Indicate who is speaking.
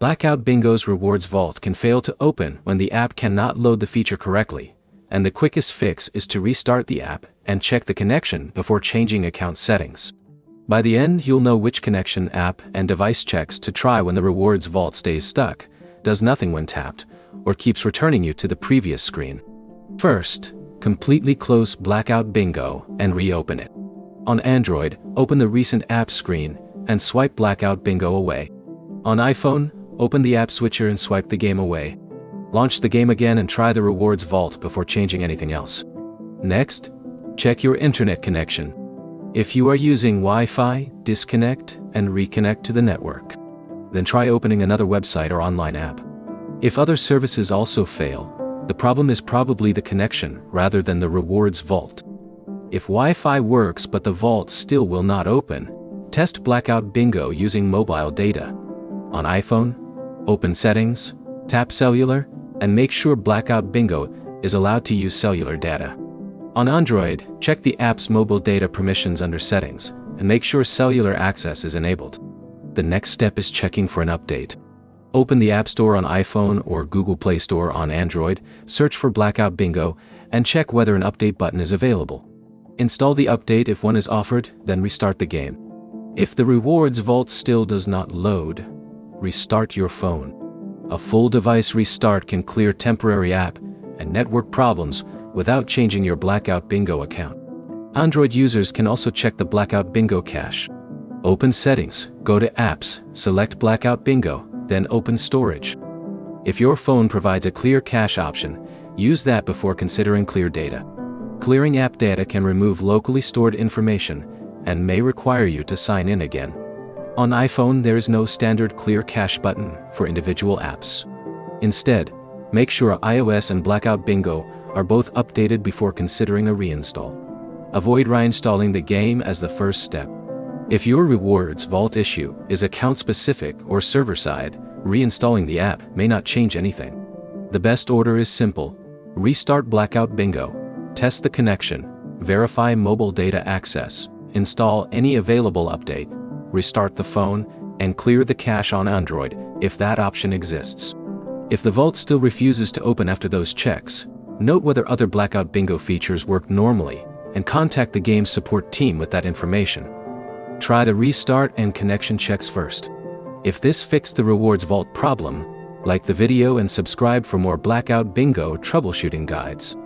Speaker 1: Blackout Bingo's rewards vault can fail to open when the app cannot load the feature correctly, and the quickest fix is to restart the app and check the connection before changing account settings. By the end, you'll know which connection, app, and device checks to try when the rewards vault stays stuck, does nothing when tapped, or keeps returning you to the previous screen. First, completely close Blackout Bingo and reopen it. On Android, open the recent app screen and swipe Blackout Bingo away. On iPhone, open the app switcher and swipe the game away. Launch the game again and try the rewards vault before changing anything else. Next, check your internet connection. If you are using Wi-Fi, disconnect and reconnect to the network. Then try opening another website or online app. If other services also fail, the problem is probably the connection rather than the rewards vault. If Wi-Fi works but the vault still will not open, test Blackout Bingo using mobile data. On iPhone, open Settings, tap Cellular, and make sure Blackout Bingo is allowed to use cellular data. On Android, check the app's mobile data permissions under Settings, and make sure cellular access is enabled. The next step is checking for an update. Open the App Store on iPhone or Google Play Store on Android, search for Blackout Bingo, and check whether an update button is available. Install the update if one is offered, then restart the game. If the rewards vault still does not load, restart your phone. A full device restart can clear temporary app and network problems without changing your Blackout Bingo account. Android users can also check the Blackout Bingo cache. Open Settings, go to Apps, select Blackout Bingo, then open Storage. If your phone provides a clear cache option, use that before considering clear data. Clearing app data can remove locally stored information and may require you to sign in again. On iPhone, there is no standard clear cache button for individual apps. Instead, make sure iOS and Blackout Bingo are both updated before considering a reinstall. Avoid reinstalling the game as the first step. If your rewards vault issue is account-specific or server-side, reinstalling the app may not change anything. The best order is simple: restart Blackout Bingo, test the connection, verify mobile data access, install any available update, restart the phone, and clear the cache on Android if that option exists. If the vault still refuses to open after those checks, note whether other Blackout Bingo features work normally, and contact the game's support team with that information. Try the restart and connection checks first. If this fixed the rewards vault problem, like the video and subscribe for more Blackout Bingo troubleshooting guides.